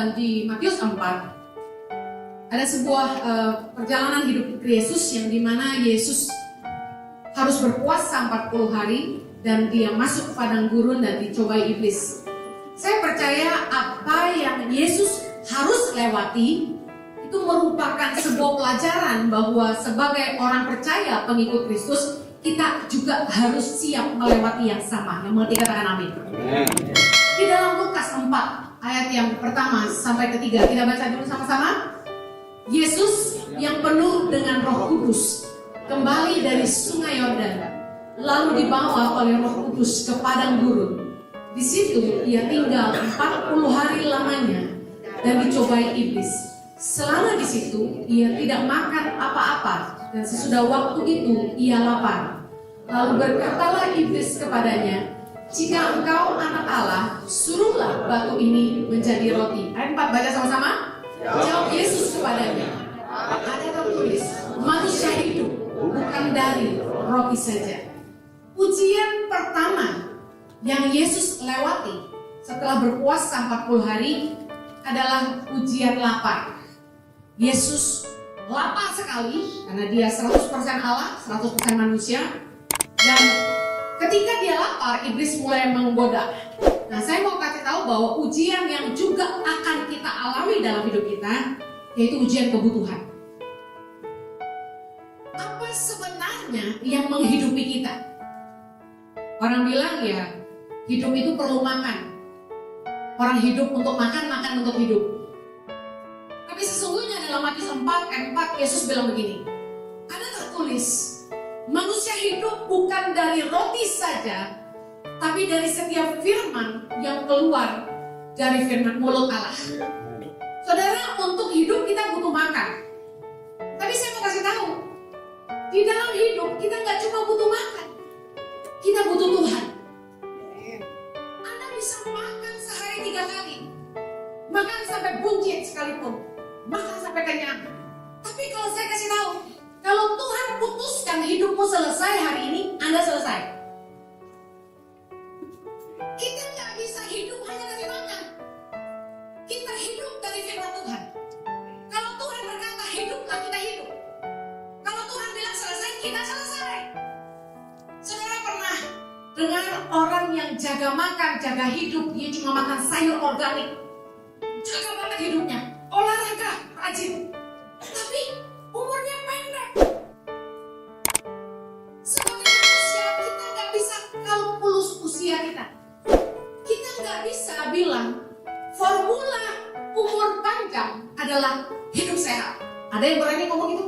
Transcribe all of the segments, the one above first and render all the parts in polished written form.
dan di Matius 4 ada sebuah perjalanan hidup Yesus yang dimana Yesus harus berpuasa 40 hari dan dia masuk ke padang gurun dan dicobai iblis. Saya percaya apa yang Yesus harus lewati itu merupakan sebuah pelajaran bahwa sebagai orang percaya pengikut Kristus, kita juga harus siap melewati yang sama. Yang mengerti katakan amin. Di dalam Lukas 4 ayat yang pertama sampai ketiga, kita baca dulu sama-sama. Yesus yang penuh dengan Roh Kudus kembali dari sungai Yordan, lalu dibawa oleh Roh Kudus ke padang gurun. Di situ ia tinggal 40 hari lamanya dan dicobai iblis. Selama di situ ia tidak makan apa-apa dan sesudah waktu itu ia lapar. Lalu berkatalah iblis kepadanya, "Jika engkau anak Allah, suruhlah batu ini menjadi roti." Ayat 4 baca sama-sama. Jawab Yesus kepadanya, "Ada tertulis, manusia hidup bukan dari roti saja." Ujian pertama yang Yesus lewati setelah berpuasa 40 hari adalah ujian lapar. Yesus lapar sekali karena dia 100% Allah, 100% manusia. Dan ketika dia lapar, iblis mulai menggoda. Nah, saya mau kasih tahu bahwa ujian yang juga akan kita alami dalam hidup kita, yaitu ujian kebutuhan. Apa sebenarnya yang menghidupi kita? Orang bilang ya, hidup itu perlu makan. Orang hidup untuk makan, makan untuk hidup. Tapi sesungguhnya dalam Matius 4 ayat 4 Yesus bilang begini, ada tertulis, manusia hidup bukan dari roti saja, tapi dari setiap firman yang keluar dari firman mulut Allah. Saudara, untuk hidup kita butuh makan. Tapi saya mau kasih tahu, di dalam hidup kita nggak cuma butuh makan, kita butuh Tuhan. Anda bisa makan sehari 3 kali, makan sampai buncit sekalipun, makan sampai kenyang. Tapi kalau saya kasih tahu, kalau Tuhan putuskan hidupmu selesai hari ini, Anda selesai. Kita nggak bisa hidup hanya dari makan. Kita hidup dari firman Tuhan. Kalau Tuhan berkata hiduplah, kita hidup. Kalau Tuhan bilang selesai, kita selesai. Saudara pernah dengar orang yang jaga makan, jaga hidup, dia cuma makan sayur organik, jaga banget hidupnya, olahraga, rajin, tapi umurnya pendek. Sebagai manusia, kita nggak bisa kalkulus usia kita. Kita nggak bisa bilang formula umur panjang adalah hidup sehat. Ada yang berani ngomong itu?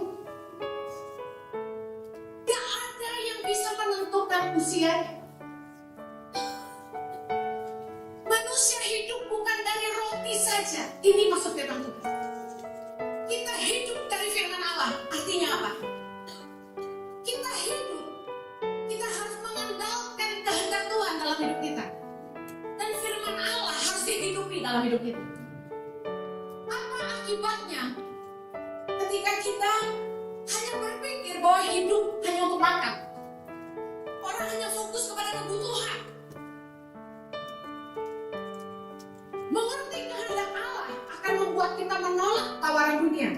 Gak ada yang bisa menentukan usianya. Manusia hidup bukan dari roti saja. Ini maksud firman Tuhan. Kita hidup dari firman Allah. Artinya apa? Kita hidup, kita harus mengandalkan kehendak Tuhan dalam hidup kita. Dan firman Allah harus dihidupi dalam hidup kita. Apa akibatnya ketika kita hanya berpikir bahwa hidup hanya untuk makan? Orang hanya fokus kepada kebutuhan. Mengerti kehendak Allah akan membuat kita menolak tawaran dunia.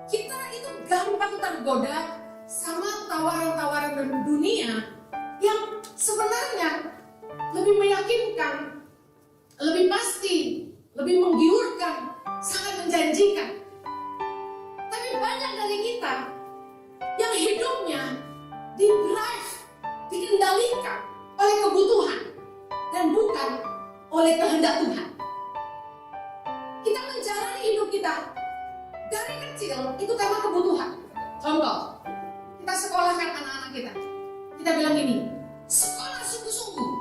Kita itu gampang tergoda sama tawaran-tawaran dunia yang sebenarnya lebih meyakinkan, lebih pasti, lebih menggiurkan, sangat menjanjikan. Tapi banyak dari kita yang hidupnya di-drive, dikendalikan oleh kebutuhan dan bukan oleh kehendak Tuhan. Kita menjalani hidup kita dari kecil itu karena kebutuhan. Contoh, kita sekolahkan anak-anak kita. Kita bilang gini, sekolah sungguh-sungguh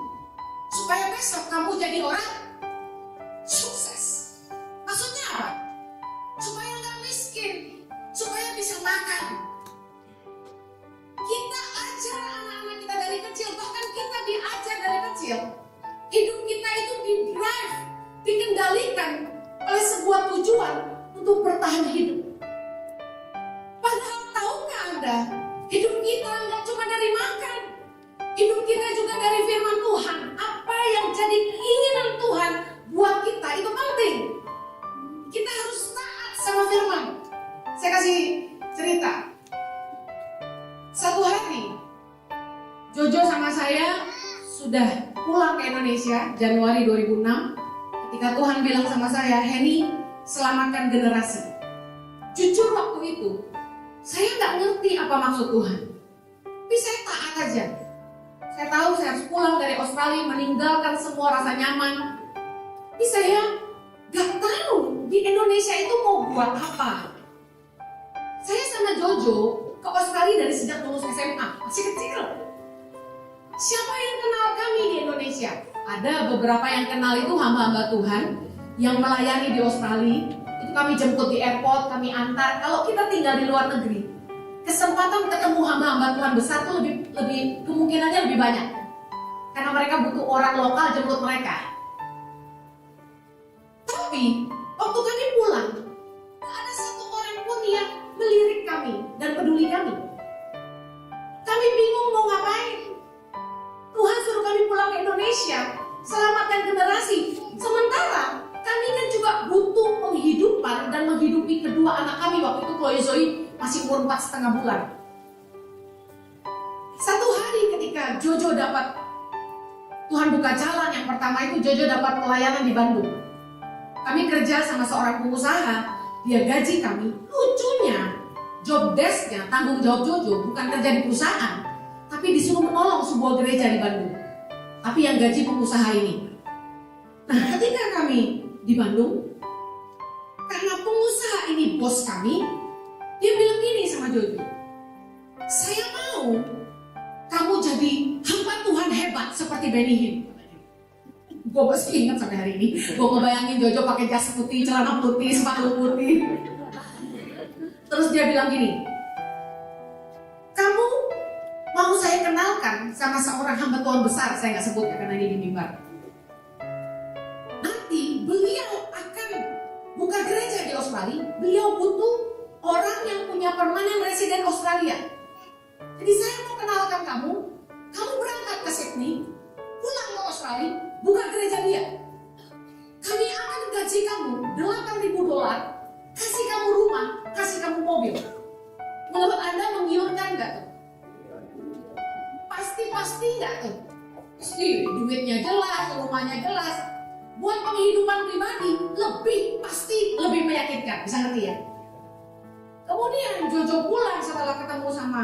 supaya besok kamu jadi orang sukses. Maksudnya apa? Supaya nggak miskin, supaya bisa makan. Kita ajar anak-anak kita dari kecil, bahkan kita diajar dari kecil. Hidup kita itu di-drive, dikendalikan oleh sebuah tujuan untuk bertahan hidup. Padahal tahukah Anda, hidup kita nggak cuma dari makan, hidup kita juga dari firman Tuhan. Apa yang jadi keinginan Tuhan buat kita itu penting. Kita harus taat sama firman. Saya kasih cerita. Satu hari Jojo sama saya sudah pulang ke Indonesia Januari 2006. Ketika Tuhan bilang sama saya, Henny, selamatkan generasi. Jujur waktu itu saya nggak ngerti apa maksud Tuhan, tapi saya taat aja. Saya tahu saya harus pulang dari Australia, meninggalkan semua rasa nyaman. Tapi saya nggak tahu di Indonesia itu mau buat apa. Saya sama Jojo ke Australia dari sejak lulus SMA, masih kecil. Siapa yang kenal kami di Indonesia? Ada beberapa yang kenal itu hamba-hamba Tuhan yang melayani di Australia. Itu kami jemput di airport, kami antar. Kalau kita tinggal di luar negeri, kesempatan ketemu hamba-hamba Tuhan besar itu lebih kemungkinannya lebih banyak. Karena mereka butuh orang lokal jemput mereka. Tapi waktu kami pulang, tak ada satu orang pun yang melirik kami dan peduli kami. Kami bingung mau ngapain. Tuhan suruh kami pulang ke Indonesia, selamatkan generasi. Sementara kami kan juga butuh penghidupan dan menghidupi kedua anak kami. Waktu itu Chloe Zoe masih umur 4,5 bulan. Satu hari ketika Jojo dapat, Tuhan buka jalan, yang pertama itu Jojo dapat pelayanan di Bandung. Kami kerja sama seorang pengusaha, dia gaji kami. Lucunya, job desk-nya, tanggung jawab Jojo bukan kerja di perusahaan, tapi disuruh menolong sebuah gereja di Bandung. Tapi yang gaji pengusaha ini. Nah, ketika kami di Bandung, karena pengusaha ini bos kami, dia bilang gini sama Jojo, saya mau kamu jadi hamba Tuhan hebat seperti Benny Hinn. Gue masih ingat sampai hari ini. Gue ngebayangin Jojo pakai jas putih, celana putih, sepatu putih. Terus dia bilang gini, kamu mau saya kenalkan sama seorang hamba Tuhan besar, saya nggak sebut karena ini di mimbar. Nanti beliau akan buka gereja di Australia. Beliau butuh orang yang punya permanent resident Australia. Jadi saya mau kenalkan kamu. Kamu berangkat ke Sydney, pulang ke Australia, buka gereja dia. Kami akan gaji kamu $8,000, kasih kamu rumah, kasih kamu mobil. Menurut Anda menggiurkan nggak tuh? Pasti nggak tuh? Pasti, duitnya jelas, rumahnya jelas. Buat penghidupan pribadi lebih meyakinkan, bisa ngerti ya? Kemudian Jojo pulang setelah ketemu sama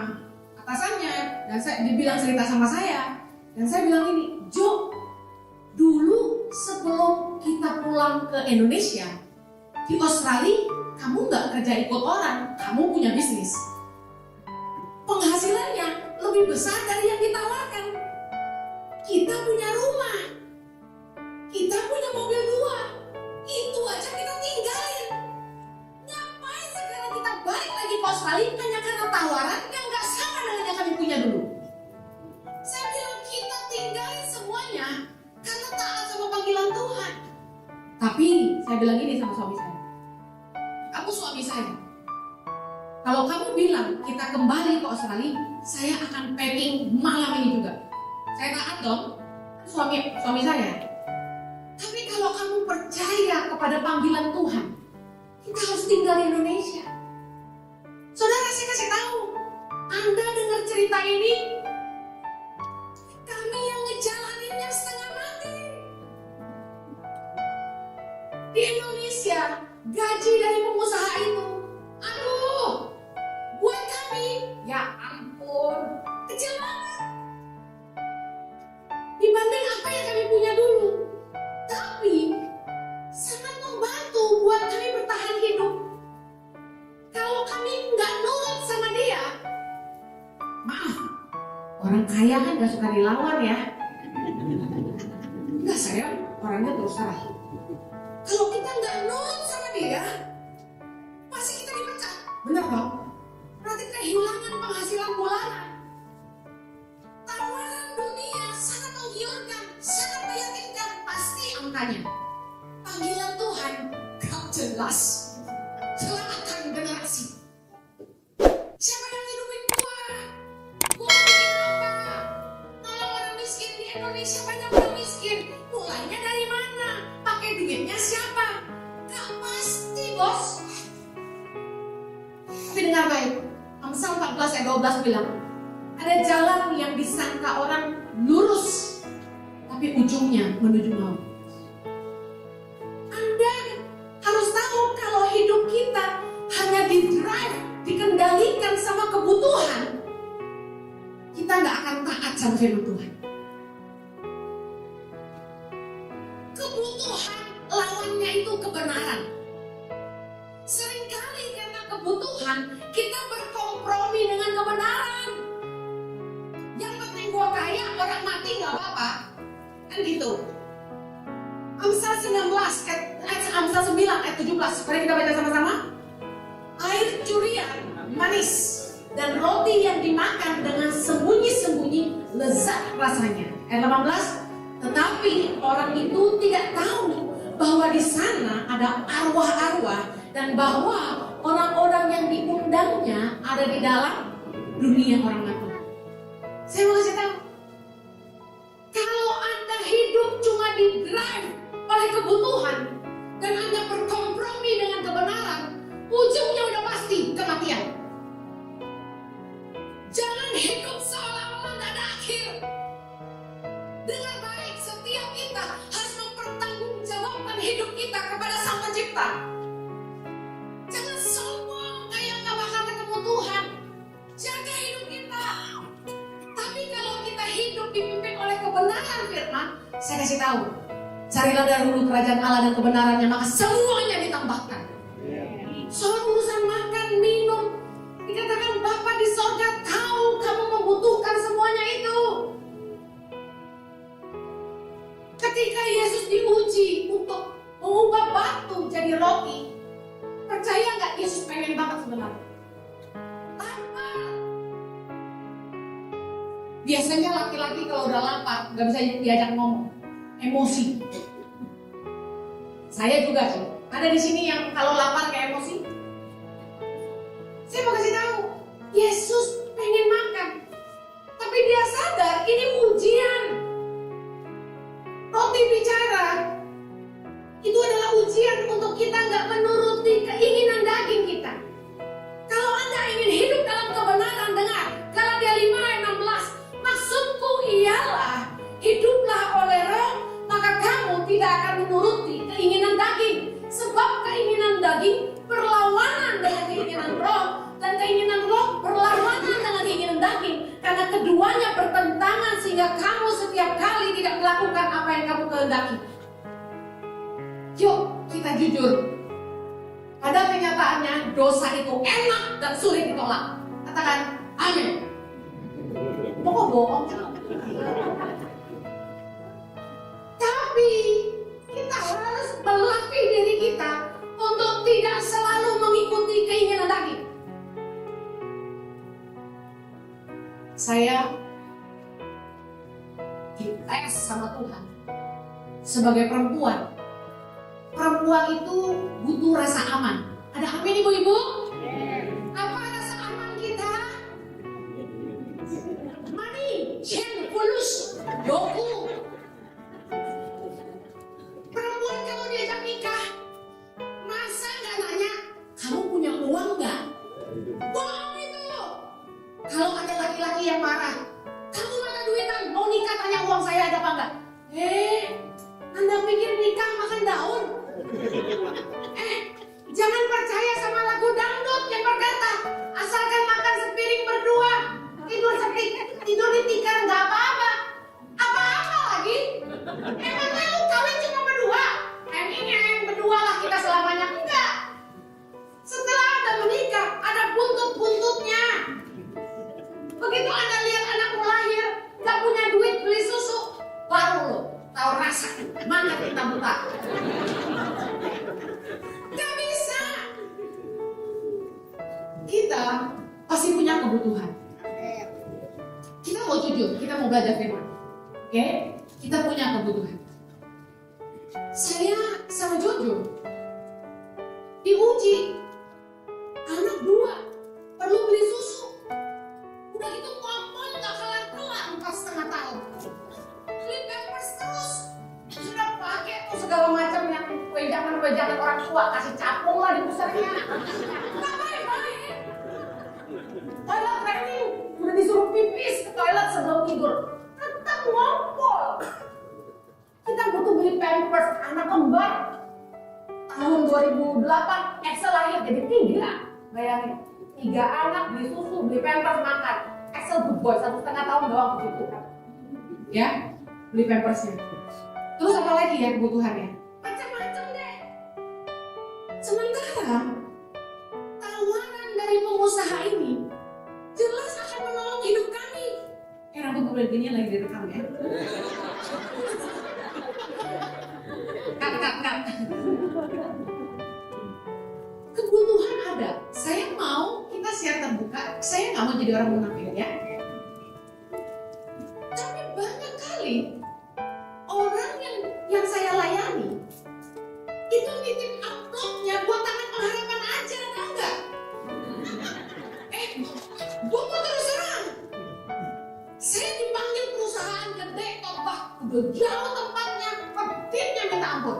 atasannya, dan dia bilang cerita sama saya, dan saya bilang ini, Jo, dulu sebelum kita pulang ke Indonesia, di Australia kamu nggak kerja ikut orang, kamu punya bisnis. Penghasilannya lebih besar dari yang ditawarkan. Kita punya rumah, kita punya mobil 2, itu aja kita tinggalin. Ngapain sekarang kita balik lagi ke Australia hanya karena tawaran yang nggak sama dengan yang kami punya dulu? Saya bilang kita tinggalin semuanya karena taat sama panggilan Tuhan. Tapi saya bilang ini sama suami saya, kamu suami saya, kalau kamu bilang kita kembali ke Australia, saya akan packing malam ini juga. Saya taat dong, suami saya. Tapi kalau kamu percaya kepada panggilan Tuhan, kita harus tinggal di Indonesia. Saudara, saya kasih tahu, Anda dengar cerita ini, kami yang ngejalaninnya setengah mati. Di Indonesia, gaji dari pengusaha itu, aduh, buat kami, ya ampun, kecil banget dibanding apa yang kami punya dulu. Tapi sangat membantu buat kami bertahan hidup. Kalau kami nggak nurut sama dia, maaf, orang kaya kan gak suka dilawan ya. Enggak, saya orangnya terus terang. Kalau kita nggak nurut sama dia, pasti kita dipecat. Benar dong? Berarti kehilangan penghasilan bulanan. Tawaran dunia sangat menggiurkan, sangat meyakinkan, pasti angkanya. Panggilan Tuhan gak jelas. Selamatkan generasi. Siapa yang hidupin gua? Gua bikin apa? Nolong orang miskin di Indonesia, banyak orang miskin. Mulainya dari mana? Pakai Tapi dengar baik, Amsal 14 ayat 12 bilang, ada jalan yang disangka orang lurus, tapi ujungnya menuju maut. Anda harus tahu kalau hidup kita hanya di-drive, dikendalikan sama kebutuhan, kita nggak akan taat sama firman Tuhan. Kebutuhan lawannya itu kebenaran. Seringkali karena kebutuhan kita berkompromi dengan kebenaran. Yang penting gua kaya, orang mati nggak apa-apa, kan gitu. Amsal 9 ayat 17. Mari kita baca sama-sama. Air curian manis dan roti yang dimakan dengan sembunyi-sembunyi lezat rasanya. Ayat 18. Tetapi orang itu tidak tahu bahwa di sana ada arwah-arwah dan bahwa orang-orang yang diundangnya ada di dalam dunia orang mati. Saya mau kasih tahu, kalau Anda hidup cuma di-drive oleh kebutuhan dan Anda berkompromi dengan kebenaran, ujungnya udah pasti kematian. Jangan hidup seolah-olah tidak ada akhir. Dengar baik, setiap kita harus mempertanggungjawabkan hidup kita kepada Sang Pencipta. Jangan sombong kayak nggak bakal ketemu Tuhan. Jaga hidup kita. Tapi kalau kita hidup dipimpin oleh kebenaran firman, saya kasih tahu, carilah dahulu kerajaan Allah dan kebenarannya, maka semuanya ditambahkan. Soal urusan makan, minum, dikatakan Bapa di sorga tahu kamu membutuhkan semuanya itu. Ketika Yesus diuji untuk mengubah batu jadi roti, percaya nggak Yesus pengen banget sebenarnya? Lapar. Biasanya laki-laki kalau udah lapar nggak bisa diajak ngomong, emosi. Saya juga sih. Ada di sini yang kalau lapar kayak emosi. Saya mau kasih tahu, Yesus pengen makan, tapi dia sadar ini ujian. Roti bicara itu adalah ujian untuk kita nggak menuruti keinginan daging kita. Kalau Anda ingin hidup dalam kebenaran, dengar Galatia 5 ayat 16. Maksudku ialah hiduplah oleh Roh, maka kamu tidak akan menuruti keinginan daging. Sebab keinginan daging berlawanan dengan keinginan Roh, dan keinginan Roh berlawanan dengan keinginan daging. Karena keduanya bertentangan sehingga kamu setiap kali tidak melakukan apa yang kamu kehendaki. Yuk kita jujur. Pada kenyataannya dosa itu enak dan sulit ditolak. Katakan amin. Kok bohong? Tapi kita harus melatih diri kita untuk tidak selalu mengikuti keinginan daging. Saya dites sama Tuhan sebagai perempuan. Perempuan itu butuh rasa aman. Ada amin ibu-ibu? Apa rasa aman kita? Money, chen, fulus, yoku. Perempuan kalau diajak nikah, masa nggak nanya, kamu punya uang nggak? Bohong itu. Kalau ada laki-laki yang marah, kamu ada duitan, mau nikah tanya uang saya ada apa enggak? Anda pikir nikah makan daun? Jangan percaya sama lagu dangdut yang berkata, asalkan makan sepiring berdua, tidur di tikar nggak apa-apa. Apa-apa lagi? Emangnya lu kawin cuma berdua? Berdua lah kita selamanya. Enggak. Setelah Anda menikah, ada buntut-buntutnya. Begitu Anda lihat anakmu lahir, gak punya duit beli susu, baru lo tahu rasa mana kita buta. Gak bisa. Kita pasti punya kebutuhan. Kita mau jujur, kita mau belajar firman. Oke? Kita punya kebutuhan. Saya sama Jojo diuji, anak 2 perlu beli susu. Udah gitu ngomong gak kelar-kelar 4,5 tahun. Beli pampers terus. Sudah pakai tuh segala macam yang wejangan orang tua, kasih capung lah di pusatnya. Gak baik-baik. 28, Excel lahir jadi 3. Bayangin, 3 anak beli susu, beli pampers, makan. Excel good boy, 1,5 tahun doang begitu kan. Ya, beli pampersnya. Terus apa lagi ya kebutuhannya? Macam-macam deh. Sementara tawaran dari pengusaha ini jelas akan menolong hidup kami. Rambut gue begini lagi direkam ya. Kat. Kebutuhan ada. Saya mau kita share terbuka. Saya nggak mau jadi orang munafik ya. Tapi banyak kali orang yang saya layani itu nitip amplopnya buat tangan pengharapan aja, tau nggak? Gue mau terus terang. Saya dipanggil perusahaan gede, tombak udah jauh tempatnya, peditnya minta ampun.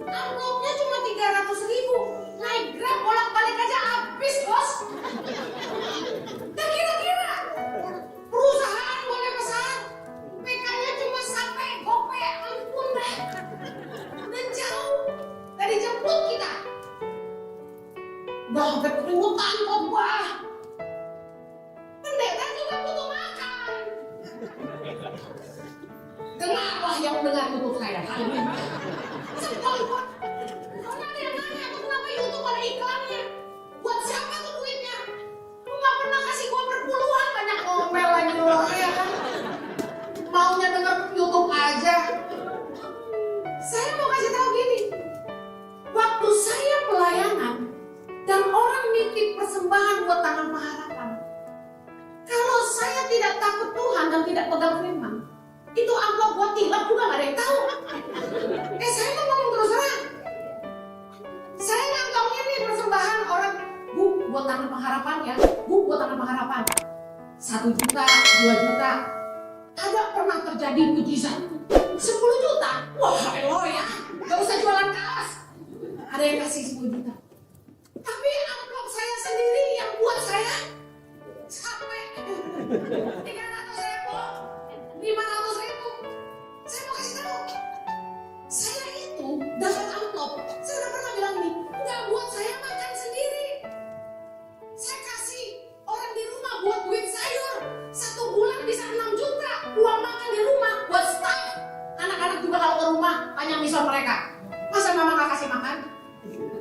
Amplopnya cuma 300.000, naik Grab bolak-balik aja habis bos. Dan kira-kira perusahaan boleh pesan, PK-nya cuma sampai gope, ampun deh. Udah jauh dari jemput kita. Udah sampai keringetan kok wah. Pendeta juga butuh makan. Dengarlah yang mendengar tutup saya. Sebel kok. Soalnya ada yang nanya tuh kenapa YouTube ada iklannya. Buat siapa tuh duitnya? Lu gak pernah kasih gua berpuluhan, banyak ngomel lagi lu ya kan. Maunya denger YouTube aja. Saya mau kasih tahu gini. Waktu saya pelayanan dan orang nitip persembahan buat tangan pengharapan. Kalau saya tidak takut Tuhan dan tidak pegang firman, itu amplop buat tilap juga gak ada yang tahu. Saya mau ngomong terus terang. Saya ngantongin nih persembahan orang, Bu, buat tangan pengharapan ya. Bu, buat tangan pengharapan. 1 juta, 2 juta. Ada pernah terjadi mujizat 10 juta. Wah, elo ya. Gak usah jualan kaos. Ada yang kasih 10 juta. Tapi amplop saya sendiri yang buat saya sampai 300.000, 500.000. Saya mau kasih tahu, saya itu dapat amplop. Saya udah pernah bilang ini, nggak buat saya makan sendiri. Saya kasih orang di rumah buat duit sayur. 1 bulan bisa 6 juta. Uang makan di rumah buat staff. Anak-anak juga kalau ke rumah tanya misal mereka, masa mama nggak kasih makan?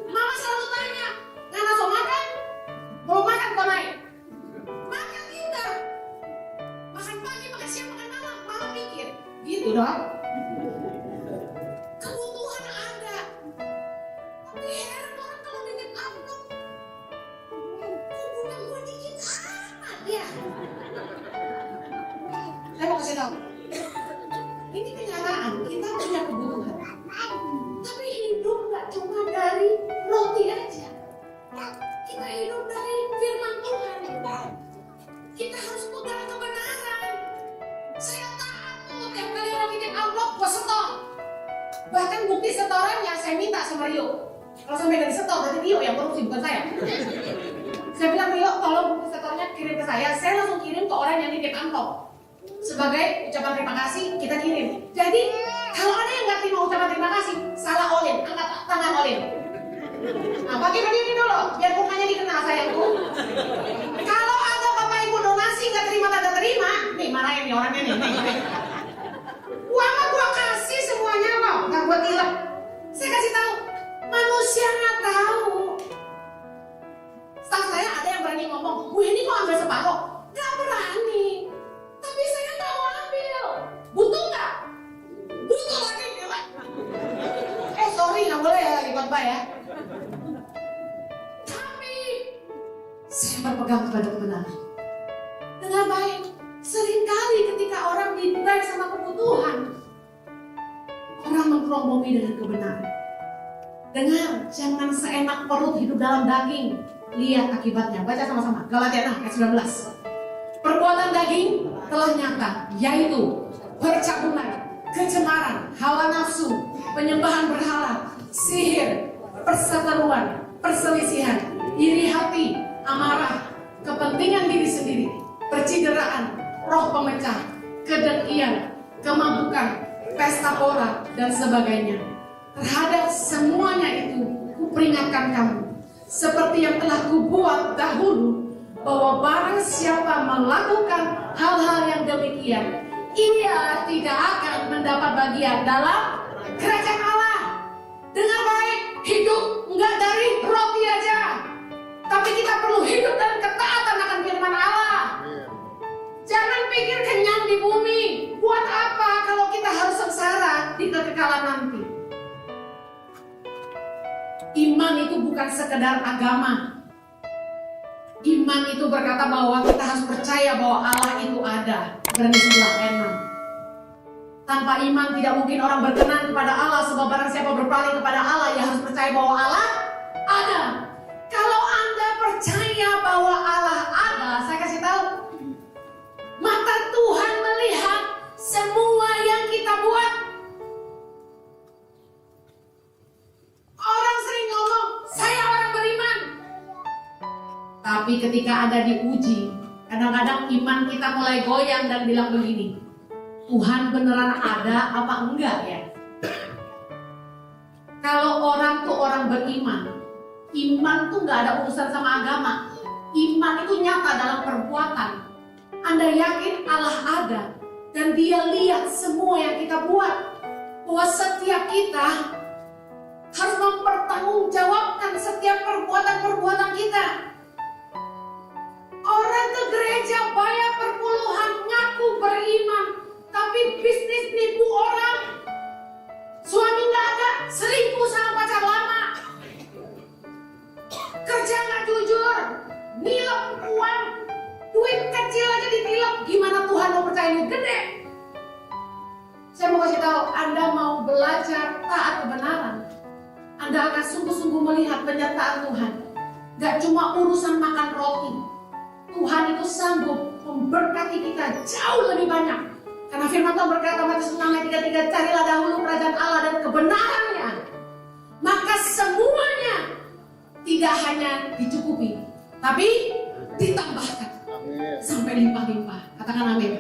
Mama selalu tanya, Nana so makan? Belum makan kok naik? Makan kita. Makan pagi, makan siang, makan malam. Mama pikir, gitu dong. Kebutuhan ada. Tapi heran orang kalau nitip amplop, kebutuhan gue dikit amat ya. Saya mau kasih tahu. Ini kenyataan, kita punya kebutuhan. Tapi hidup gak cuma dari roti aja. Kita hidup dari firman Tuhan. Kita harus pegang kebenaran. Saya takut tiap kali orang nitip amplop, gue setor. Bahkan bukti setorannya saya minta sama Rio. Kalau sampai dari setor, berarti Rio yang korupsi, bukan saya. Saya bilang, Rio, tolong bukti setornya kirim ke saya. Saya langsung kirim ke orang yang nitip amplop. Sebagai ucapan terima kasih, kita kirim. Jadi, kalau ada yang nggak terima ucapan terima kasih, salah olin, angkat tangan olin. Nah, bagi berdiri dulu, biar mukanya dikenal sayangku. Kalau ada bapak ibu donasi nggak terima tanda terima, nih marahin nih orangnya nih. Uang gua kasih semuanya loh, nggak gua tilep. Saya kasih tahu, manusia nggak tahu. Staf saya ada yang berani ngomong, gue ini kok ambil separuh? Nggak berani. Tapi saya nggak mau ambil. Butuh nggak? Butuh lagi gila. Sorry nggak boleh ya lagi khotbah ya. Tapi saya berpegang kepada kebenaran. Dengan baik, seringkali ketika orang diberi sama kebutuhan, orang mengkerombomi dengan kebenaran. Dengar, jangan seenak perut hidup dalam daging. Lihat akibatnya. Baca sama-sama. Galatia 6 ayat 19. Perbuatan daging telah nyata, yaitu percabulan, kecemaran, hawa nafsu, penyembahan berhala, sihir, perseteruan, perselisihan, iri hati, amarah, kepentingan diri sendiri, percideraan, roh pemecah, kedengkian, kemabukan, pesta pora, dan sebagainya. Terhadap semuanya itu kuperingatkan kamu, seperti yang telah kubuat dahulu, bahwa barang siapa melakukan hal-hal yang demikian, ia tidak akan mendapat bagian dalam kerajaan Allah. Dengar baik, hidup enggak dari roti aja, tapi kita perlu hidup dan ketaatan akan firman Allah. Jangan pikir kenyang di bumi. Buat apa kalau kita harus sengsara di kekekalan nanti? Iman itu bukan sekedar agama. Iman itu berkata bahwa kita harus percaya bahwa Allah itu ada. Berani 11 ayat 6. Tanpa iman tidak mungkin orang berkenan kepada Allah, sebab barang siapa berpaling kepada Allah, ia harus percaya bahwa Allah ada. Kalau Anda percaya bahwa Allah ada, saya kasih tahu, maka Tuhan melihat semua yang kita buat. Orang sering ngomong, saya orang beriman. Tapi ketika ada diuji, kadang-kadang iman kita mulai goyang dan bilang begini, Tuhan beneran ada apa enggak ya? Kalau orang tuh orang beriman, iman tuh gak ada urusan sama agama. Iman itu nyata dalam perbuatan. Anda yakin Allah ada dan Dia lihat semua yang kita buat, bahwa setiap kita harus mempertanggungjawabkan setiap perbuatan-perbuatan kita. Orang ke gereja bayar perpuluhan, ngaku beriman, tapi bisnis nipu orang. Suami gak ada, selingkuh sama pacar lama, kerja gak jujur, nilep uang, duit kecil aja ditilep. Gimana Tuhan mau percaya duit gede? Saya mau kasih tahu, Anda mau belajar taat kebenaran, Anda akan sungguh-sungguh melihat penyertaan Tuhan. Gak cuma urusan makan roti, Tuhan itu sanggup memberkati kita jauh lebih banyak. Karena firman Tuhan berkata Matius 6 ayat 33, carilah dahulu kerajaan Allah dan kebenarannya, maka semuanya tidak hanya dicukupi, tapi ditambahkan sampai limpah-limpah. Katakan amin.